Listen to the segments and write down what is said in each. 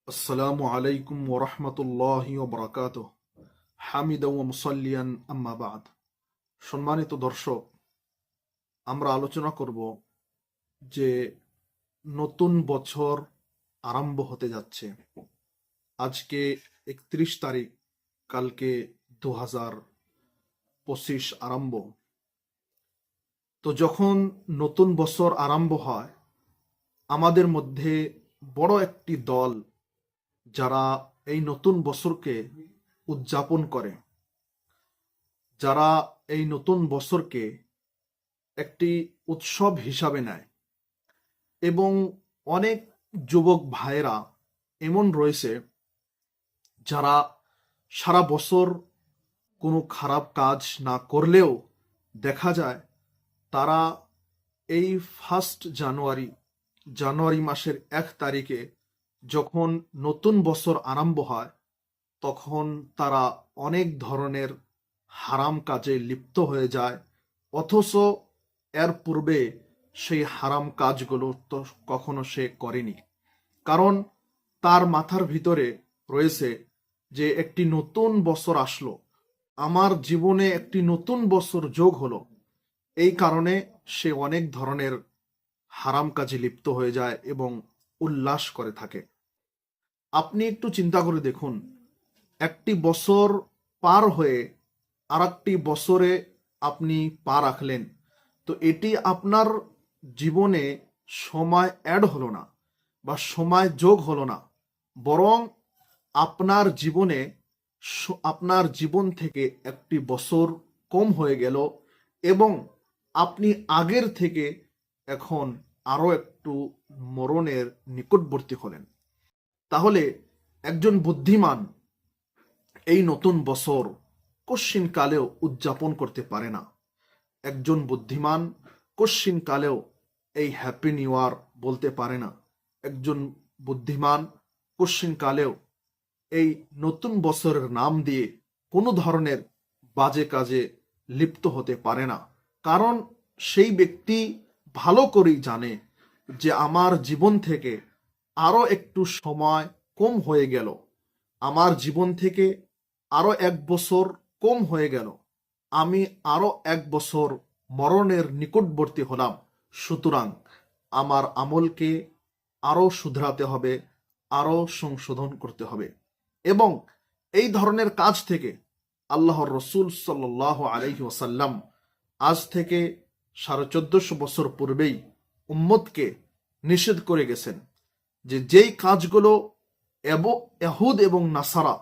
আসসালামু আলাইকুম ওরহমতুল্লাহি ওবরাকাতুহ। হামিদা ওয়া মুসাল্লিয়ান আম্মা বাদ। সম্মানিত দর্শক, আমরা আলোচনা করব যে নতুন বছর আরম্ভ হতে যাচ্ছে। আজকে 31 তারিখ, কালকে 2025 আরম্ভ। তো যখন নতুন বছর আরম্ভ হয়, আমাদের মধ্যে বড় একটি দল যারা এই নতুন বছরকে উদযাপন করে, যারা এই নতুন বছরকে একটি উৎসব হিসাবে নেয়, এবং অনেক যুবক ভাইয়েরা এমন রয়েছে যারা সারা বছর কোনো খারাপ কাজ না করলেও দেখা যায় তারা এই জানুয়ারি মাসের 1 তারিখে যখন নতুন বছর আরম্ভ হয়, তখন তারা অনেক ধরনের হারাম কাজে লিপ্ত হয়ে যায়, অথচ এর পূর্বে সেই হারাম কাজগুলো তো কখনো সে করেনি। কারণ তার মাথার ভিতরে রয়েছে যে একটি নতুন বছর আসলো, আমার জীবনে একটি নতুন বছর যোগ হলো। এই কারণে সে অনেক ধরনের হারাম কাজে লিপ্ত হয়ে যায় এবং উল্লাস করে থাকে। আপনি একটু চিন্তা করে দেখুন, একটি বছর পার হয়ে আর একটি বছরে আপনি পা রাখলেন, তো এটি আপনার জীবনে সময় অ্যাড হলো না বা সময় যোগ হলো না, বরং আপনার জীবন থেকে একটি বছর কম হয়ে গেল এবং আপনি আগের থেকে এখন আরো একটু মরণের নিকটবর্তী হলেন। তাহলে একজন বুদ্ধিমান এই নতুন বছর কশ্চিনকালেও উদযাপন করতে পারে না। একজন বুদ্ধিমান কশ্চিনকালেও এই হ্যাপি নিউ ইয়ার বলতে পারে না। একজন বুদ্ধিমান কশ্চিনকালেও এই নতুন বছরের নাম দিয়ে কোনো ধরনের বাজে কাজে লিপ্ত হতে পারে না। কারণ সেই ব্যক্তি ভালো করেই জানে যে আমার জীবন থেকে আরো একটু সময় কম হয়ে গেল, আমার জীবন থেকে আরো 1 বছর কম হয়ে গেল, আমি আরো 1 বছর মরণের নিকটবর্তী হলাম। সুতরাং আমার আমলকে আরো শুধরাতে হবে, আরো সংশোধন করতে হবে। এবং এই ধরনের কাজ থেকে আল্লাহর রসুল সাল্লাল্লাহু আলাইহি ওয়াসাল্লাম আজ থেকে 1450 বছর পূর্বেই উম্মতকে নিষেধ করে গেছেন যে যেই কাজগুলো ইহুদ এবং নাসারা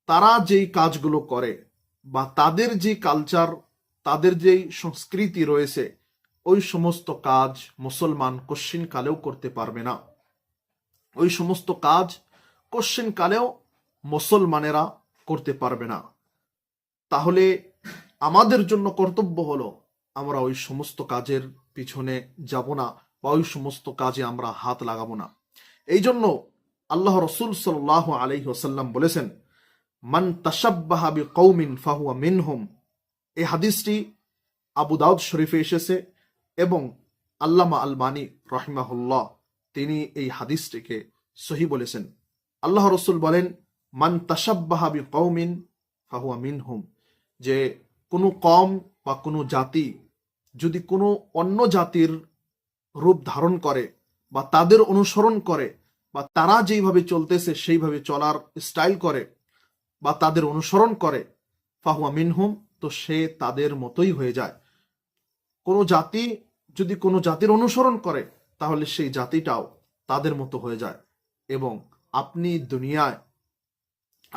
তারা যেই কাজগুলো করে বা তাদের যে কালচার, তাদের যেই সংস্কৃতি রয়েছে, ওই সমস্ত কাজ মুসলমান কশ্চিন কালেও করতে পারবে না। ওই সমস্ত কাজ কশ্চিন কালেও মুসলমানেরা করতে পারবে না। তাহলে আমাদের জন্য কর্তব্য হলো আমরা ওই সমস্ত কাজের পিছনে যাব না বা ওই সমস্ত কাজে আমরা হাত লাগাবো না। এই জন্য আল্লাহ রসুল সাল্লাল্লাহু আলাইহি ওয়াসাল্লাম বলেছেন, মান তাশাব্বাহা বিকৌমিন ফাহুয়া মিনহুম। এই হাদিসটি আবু দাউদ শরীফে এসেছে এবং আল্লামা আলবানী রাহিমাহুল্লাহ তিনি এই হাদিসটিকে সহি বলেছেন। আল্লাহ রসুল বলেন, মান তাশাব্বাহা বিকৌমিন ফাহুয়া মিনহুম, যে কোনো কম বা কোনো জাতি যদি কোনো অন্য জাতির রূপ ধারণ করে বা তাদের অনুসরণ করে বা তারা যেইভাবে চলতেছে সেইভাবে চলার স্টাইল করে বা তাদের অনুসরণ করে, ফাহুয়া মিনহুম, তো সে তাদের মতোই হয়ে যায়। কোনো জাতি যদি কোনো জাতির অনুসরণ করে তাহলে সেই জাতিটাও তাদের মতো হয়ে যায়। এবং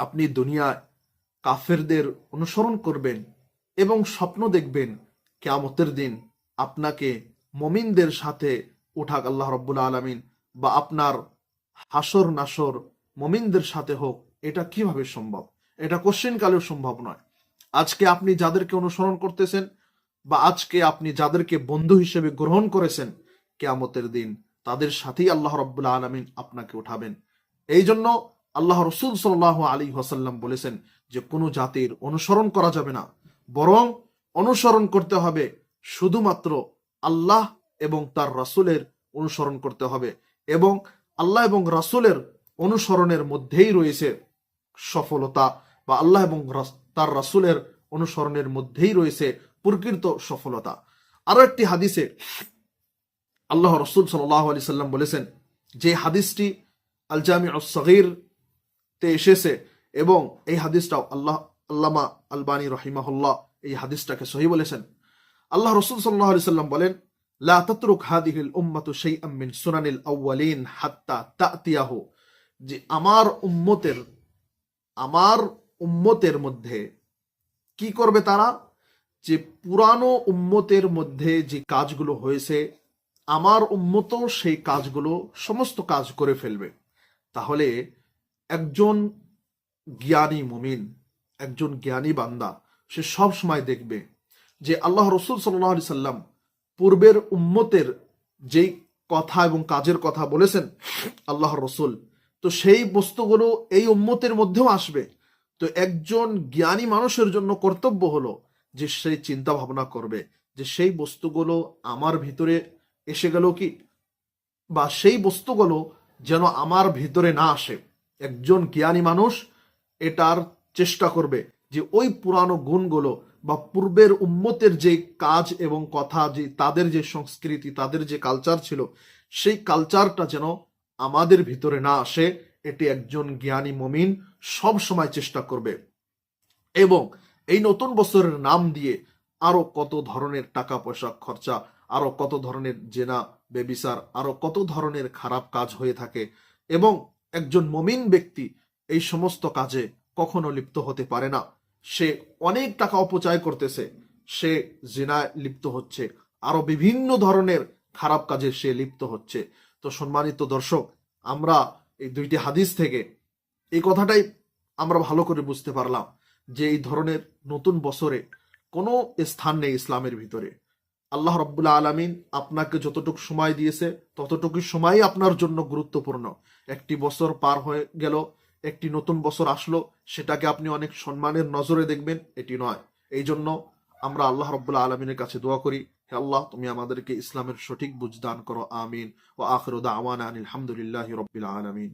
আপনি দুনিয়ায় কাফেরদের অনুসরণ করবেন এবং স্বপ্ন দেখবেন কিয়ামতের দিন আপনাকে মুমিনদের সাথে উঠাক আল্লাহ রাব্বুল আলামিন, বা আপনার হাসর নাসর মুমিনদের সাথে হোক। এটা কিভাবে সম্ভব? এটা কোশ্চেনকালেও সম্ভব নয়। আজকে আপনি যাদেরকে অনুসরণ করতেছেন বা আজকে আপনি যাদেরকে বন্ধু হিসেবে গ্রহণ করেছেন, কিয়ামতের দিন তাদের সাথেই আল্লাহ রাব্বুল আলামিন আপনাকে উঠাবেন। এই জন্য আল্লাহ রসুল সাল্লাল্লাহু আলাইহি ওয়াসাল্লাম বলেছেন যে কোনো জাতির অনুসরণ করা যাবে না, বরং অনুসরণ করতে হবে শুধুমাত্র আল্লাহ এবং তার রাসূলের অনুসরণ করতে হবে। এবং আল্লাহ এবং রাসূলের অনুসরণের মধ্যেই রয়েছে সফলতা, বা আল্লাহ এবং তার রাসূলের অনুসরণের মধ্যেই রয়েছে প্রকৃত সফলতা। আরো একটি হাদিসে আল্লাহ রাসূল সাল্লাল্লাহু আলাইহি সাল্লাম বলেছেন, যে হাদিসটি আল জামিউস সগীর তে এসেছে, এবং এই হাদিসটাও আল্লামা আলবানী রহিমাহুল্লাহ এই হাদিসটাকে সহিহ বলেছেন। আল্লাহ রাসূল সাল্লাল্লাহু আলাইহি সাল্লাম বলেন, লা তাতরুক হাদিহিল উম্মাতু শাইআম মিন সুনানিল আউয়ালিন হাত্তা তাতিয়াহু, যে আমার উম্মতের মধ্যে কি করবে তারা, যে পুরানো উম্মতের মধ্যে যে কাজগুলো হয়েছে আমার উম্মতও সেই কাজগুলো সমস্ত কাজ করে ফেলবে। তাহলে একজন জ্ঞানী মুমিন, একজন জ্ঞানী বান্দা, সে সব সময় দেখবে যে আল্লাহ রাসূল সাল্লাল্লাহু আলাইহি সাল্লাম পূর্বের উম্মতের যেই কথা এবং কাজের কথা বলেছেন আল্লাহর রাসূল, তো সেই বস্তুগুলো এই উম্মতের মধ্যেও আসবে। তো একজন জ্ঞানী মানুষের জন্য কর্তব্য হলো যে সেই চিন্তা ভাবনা করবে যে সেই বস্তুগুলো আমার ভিতরে এসে গেল কি, বা সেই বস্তুগুলো যেন আমার ভিতরে না আসে। একজন জ্ঞানী মানুষ এটার চেষ্টা করবে যে ওই পুরানো গুণগুলো বা পূর্বের উম্মতের যে কাজ এবং কথা, যে তাদের যে সংস্কৃতি, তাদের যে কালচার ছিল, সেই কালচারটা যেন আমাদের ভিতরে না আসে। এটি একজন জ্ঞানী মুমিন সব সময় চেষ্টা করবে। এবং এই নতুন বছরের নাম দিয়ে আরো কত ধরনের টাকা পয়সা খরচা, আরো কত ধরনের জেনা বেবিচার, আরো কত ধরনের খারাপ কাজ হয়ে থাকে, এবং একজন মুমিন ব্যক্তি এই সমস্ত কাজে কখনো লিপ্ত হতে পারে না। সে অনেক টাকা অপচয় করতেছে, সে জিনায় লিপ্ত হচ্ছে, আরো বিভিন্ন ধরনের খারাপ কাজে সে লিপ্ত হচ্ছে। তো সম্মানিত দর্শক, আমরা এই দুইটি হাদিস থেকে এই কথাটাই আমরা ভালো করে বুঝতে পারলাম যে এই ধরনের নতুন বছরে কোনো স্থান নেই ইসলামের ভিতরে। আল্লাহ রাব্বুল আলামিন আপনাকে যতটুকু সময় দিয়েছে ততটুকু সময়ই আপনার জন্য গুরুত্বপূর্ণ। একটি বছর পার হয়ে গেল, একটি নতুন বছর আসলো, সেটাকে আপনি অনেক সম্মানের নজরে দেখবেন, এটি নয়। এই জন্য আমরা আল্লাহ রাব্বুল আলামিনের কাছে দোয়া করি, হে আল্লাহ, তুমি আমাদেরকে ইসলামের সঠিক বুঝ দান করো, আমিন। ওয়া আখিরু দাওয়ানা আনিল হামদুলিল্লাহি রাব্বিল আলামিন।